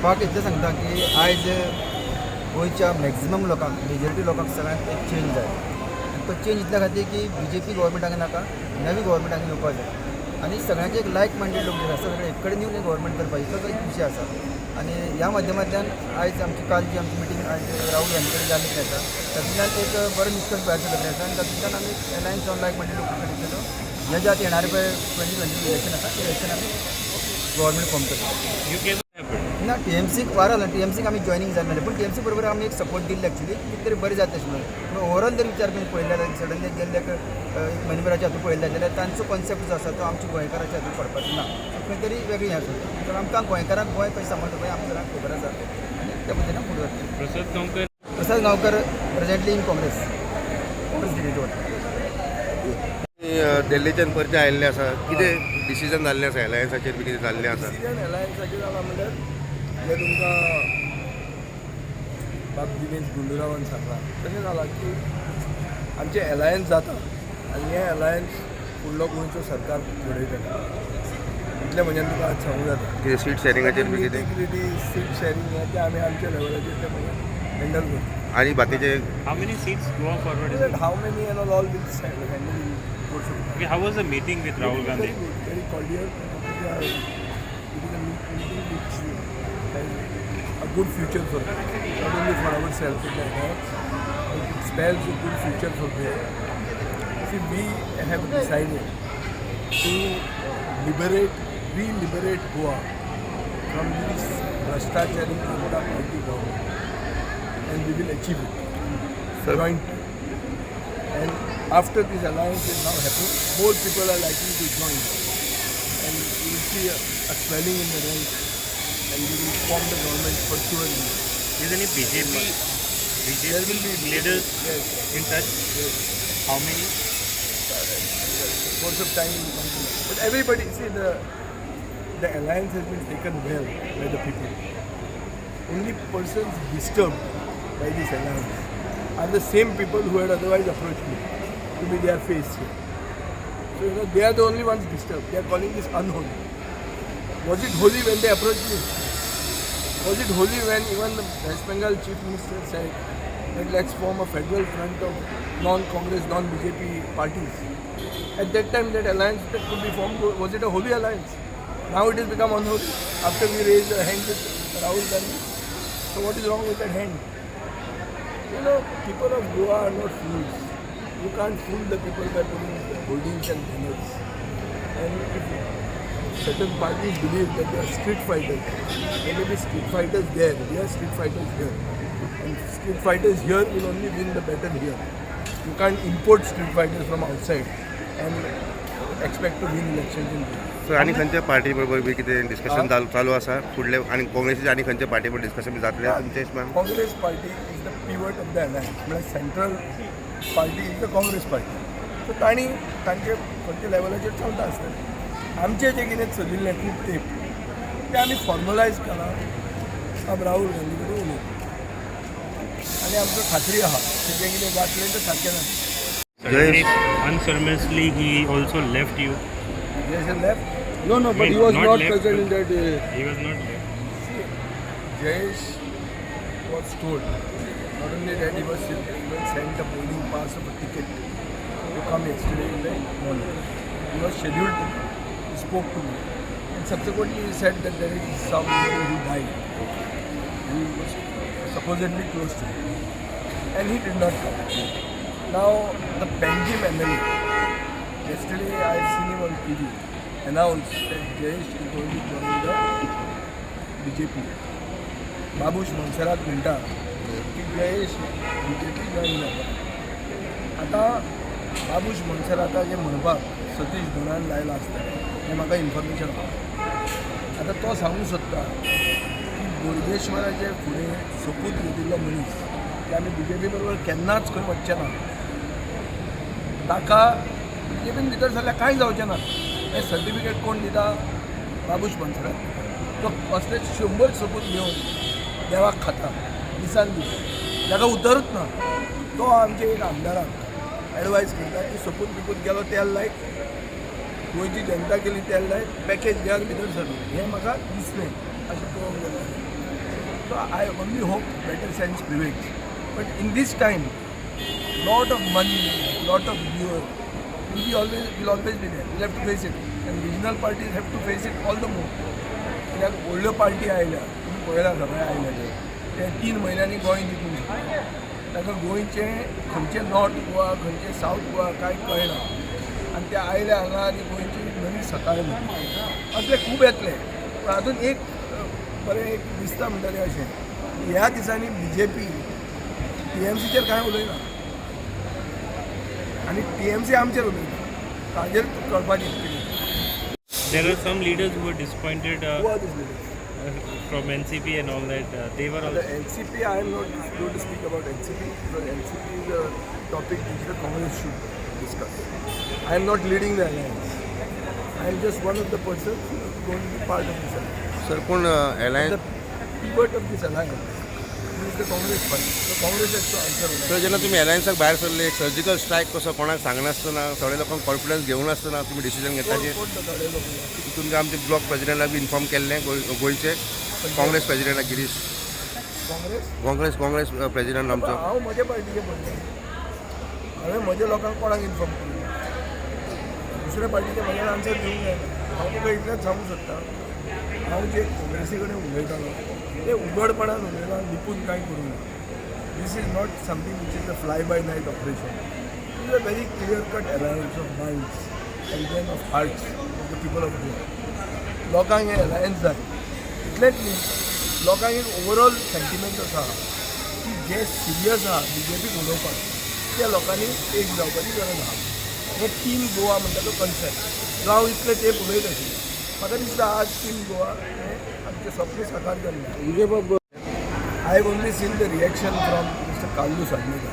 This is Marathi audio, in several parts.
फाक इतलें सांगता की आयज गोंयच्या मॅक्झिमम लोकांक मेजॉरिटी लोकांक सगळ्यांक एक चेंज जाय आनी तो चेंज इतल्या खातीर की BJP गोवोरमेंटाक नाका नवी गोवोरमेंटाक येवपा जाय आनी सगळ्यांचे एक लायक मायंडेड लोक जे आसा सगळे एक कडेन येवन गोवोरमेंट करपाची तो एक विशय आसा आनी ह्या माध्यमांतल्यान आयज आमची काल जी आमची मिटींग आयज राहुल गांधी कडेन जाल्ली आसा तातूंतल्यान एक बरो निश्कर्श भायर सरलेले आसा आनी तातूंतल्यान आमी एलायन्स ऑन लायक मायंडेड लोकां कडेन केलो हे जे आतां येणारे पळय 2020 इलेक्शन आसा ते इलेक्शन आमी गोवोरमेंट फॉर्म करता ना TMCक वार आला TMCक आमी जॉयनींग जाले नासले पूण TMC बरोबर आमी एक सपोर्ट दिल्ले एक्चुली कितें तरी बरें जाता अशें म्हणून पूण ओवरऑल जर विचार करून पळयल्यार सडनली गेल्ले एक म्हयनेभराच्या हातूंत पळयल्यार जाल्यार तांचो कॉन्सेप्ट जो आसा तो आमच्या गोंयकाराच्या हातूंत पडपाचो ना खंय तरी वेगळी हें आसा तर आमकां गोंयकारांक गोंय कशें सांबाळटा पळय आमच्या सगळ्यांक खबर आसा आनी त्या पद्दतीन फुडें वता Prasad Gaonkar presently in Congress director वता दिल्लीच्यान परते आयिल्ले आसा कितें डिसिजन जाल्लें आसा एलायन्साचेर बी कितें जाल्लें आसा डिसिजन एलायन्साचेर जाला म्हणल्यार जे तुमकां बाब दिनेश गुंडूरावान सांगलां तशें जालां की आमचें एलायन्स जाता आनी हें एलायन्स फुडलो गोंयचो सरकार घडयतलो इतलें म्हणजे तुका आज सांगूं जाता कितें सीट शेअरिंगाचेर बी कितें कितें सीट शेअरिंग हें तें आमी आमच्या लेवलाचेर तें मागीर हँडल करता आनी बाकीचे How many seats go forward? Is it? How many and all will handle Okay, how was the meeting with Rahul Gandhi? very cordial. It is a meeting which has a good future for us, not only for ourselves, but it spells a good future for there. See, we have decided to re-liberate Goa from this Bhrashtachari Janata Party government, and we will achieve it. Joint. And after this alliance is now happening, more people are likely to join, and we will see a swelling in the ranks, and we will form the government for sure. Is any BJP There will be leaders yes, in touch? yes. How many? Course of time will come to that. But everybody, see, the alliance has been taken well by the people. Only persons disturbed by this alliance are the same people who had otherwise approached me to be their face here. So, they are the only ones disturbed. They are calling this unholy. Was it holy when they approached me? Was it holy when even the West Bengal Chief Minister said that let's form a federal front of non-Congress, non-BJP parties? At that time, that alliance that could be formed, was it a holy alliance? Now it has become unholy after we raised a hand with Rahul Gandhi. So what is wrong with that hand? People of Goa are not fools. You can't fool the people by putting holdings and banners. And if certain parties believe that they are street fighters, there may be street fighters there. We are street fighters here. And street fighters here will only win the battle here. You can't import street fighters from outside and expect to win elections in Goa. So आनी खंयच्या पार्टी बरोबर बी कितें डिस्कशन चालू आसा फुडले आनी काँग्रेसीचे आनी खंयच्या पार्टी बरोबर डिस्कशन बी जातलें तुमच्या हिशोबान Congress party is the pivot of the alliance. म्हणजे central party is the Congress party. So तांचे खंयच्या लेवलाचेर चलता आसतलें. आमचें जें कितें चलिल्लें खूब तेंप तें आमी फॉर्मलायज केलां अब राहुल गांधी कडेन उलोवंक आनी आमकां खात्री आहा की जें कितें जातलें तें सारकें जातलें. Unceremoniously, he also left you. Yes, and left? No, but he was not left, present in that. He was not there. Jayesh was told, not only that he was sent a boarding pass of a ticket to come yesterday in the morning. He was scheduled to come. He spoke to me. And subsequently he said that there is somebody who died. He was supposedly close to him. And he did not come. Now, the Benjim MLA, yesterday I have seen him on TV, announced that Jayesh is going to join the BJP. Babush मनसरात म्हणटा की जयेश BJP जॉईन जाता. आतां बाबूश मनसराताचें म्हणपाक सतीश धोनान लायला आसतलें हें म्हाका इन्फॉर्मेशन आसा. आतां तो सांगूंक सोदता की बोडगेश्वराचे फुडें सपूत घेतिल्लो मनीस की आमी BJP बरोबर केन्नाच खंय वचचें ना ताका BJPन भितर जाल्यार कांय जावचें ना. हें सर्टिफिकेट कोण दिता? बाबूश मनसरात. तो असले 100 सपूत घेवन देवाक खाता दिसान दीस ताका उतरूच ना. तो आमच्या एक आमदाराक एडवायज करता की सपूत बिपूत गेलो तेल लायक गोंयची जनता केली तेल लायक पॅकेज घेयात भितर सरलो. हें म्हाका दिसलें अशें पळोवंक गेलें. So I only hope better sense prevails. But in this time, lot of money, lot of viewer will always be there. We'll have to face it. And regional parties have to face it all the more. कित्याक व्हडल्यो पार्टी आयल्या तुमी पळयला सगळे आयले ते 3 म्हयन्यांनी गोंय जिखूंक शकता. ताका गोंयचे खंयचे नॉर्थ गोवा खंयचे सावथ गोवा कांय कळना आनी ते आयले हांगा आनी गोंयची नवी सकाळ म्हणटा असले खूब येतले. पूण हातूंत एक बरें एक दिसता म्हणटा तें अशें ह्या दिसांनी BJP TMCचेर कांय उलयना आनी TMC आमचेर उलयता. ताजेर कळपाचें कितें. There are some leaders who were disappointed Who are these leaders? from NCP and all that. They were The also. NCP, I am not going to speak about NCP because NCP is a topic which the Congress should discuss. I am not leading the alliance. I am just one of the persons who is going to be part of this alliance. Sir कोण The alliance pivot of this alliance is the Congress party. The Congress has to answer on that. तर जेन्ना तुम्ही एलायन्साक भायर सरले एक सर्जिकल स्ट्रायक कसो कोणाक सांगनासतना सगळे लोकांक कॉन्फिडन्स घेवनासतना तुम्ही डिसिजन घेतल्याचे कोण जाताले लोक? तुमकां आमचे ब्लॉक प्रेसिडेंटाक बी इन्फॉर्म केल्लें गोंयचे काँग्रेस प्रेसिडेंटाक गिरीश काँग्रेस प्रेसिडेंट आमचो हांव म्हज्या पार्टीचे पडले हांवें म्हज्या लोकांक कोणाक इन्फॉर्म केलें दुसऱ्या पार्टीचे म्हाका आन्सर दिवंक जायना. हांव तुका इतलेंच सांगूं सोदतां हांव जे काँग्रेसी कडेन उलयतालो ते उघडपणान उलयना लिपून कांय करूंक ना. This is not something which is a fly by night operation. It is a very clear cut alliance of minds and then of hearts of the people of Goa. लोकांक हे अलायन्स जाय इतलेंच न्ही. लोकांक एक ओवरऑल सेंटिमेंट आसा की जे सिरियस आहा BJP उलोवपाक त्या लोकांनी एक जावपाची गरज आहा. हे टीम गोवा म्हणटा तो कन्सेप्ट जो हांव इतले तेंप उलयत आशिल्लो म्हाका दिसता आज टीम गोवा हें आमचें सपन साकार जाल्लें. I have only seen the reaction from Mr. Kallu Sadnika,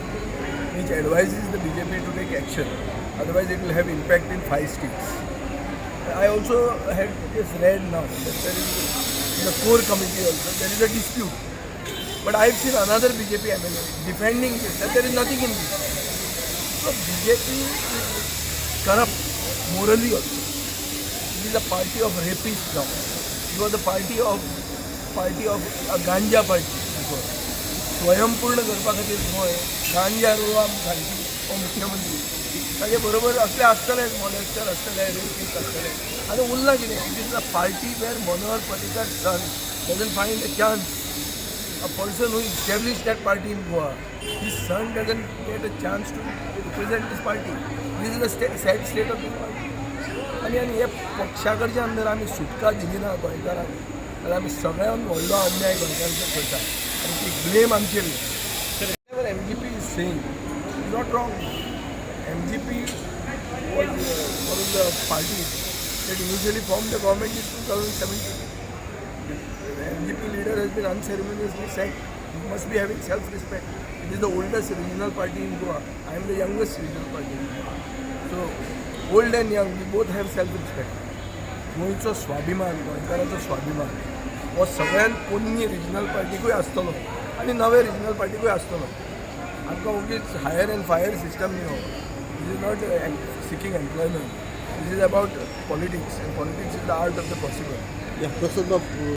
which advises the BJP to take action. Otherwise, it will have impact in 5 states. I also had just read now that there is in the core committee also there is a dispute. But I have seen another BJP MLA defending this that there is nothing in this. So BJP is corrupt morally also. It is a party of rapists now. It was a party of a ganja party. स्वयंपूर्ण करपा खातीर गोंय गांजा रोवा घालची हो मुख्यमंत्री ताजे बरोबर असले आसतले मॉलेस्टर आसतले रेपिस्ट आसतले आनी उरलां कितें. It is a party where Manohar Parrikar son doesn't find a chance. A person who establish that party in Goa his son doesn't get a chance to represent this party. This is a sad state of this party. आनी हे पक्षा कडच्यान जर आमी सुटका दिली ना गोंयकारांक जाल्यार आमी सगळ्यांत व्हडलो अन्याय गोंयकारांचो करता आनी ती ब्लेम आमचेर. MGP is saying is not wrong. MGP was one of the parties that initially formed the government in 2017. The MGP leader has been unceremoniously sacked. He must be having self-respect. It is the oldest regional party in Goa. I am the youngest regional party in Goa. So, old and young, we both have self-respect. गोंयचो स्वाभिमान गोंयकारांचो स्वाभिमान हो सगळ्यान पोरणी रिजनल पार्टीकूय आसतलो आनी नवे रिजनल पार्टीकूय आसतलो. आमकां उगीच हायर एंड फायर सिस्टम न्ही हो. This is not seeking employment. This is about politics and politics is the art of the possible.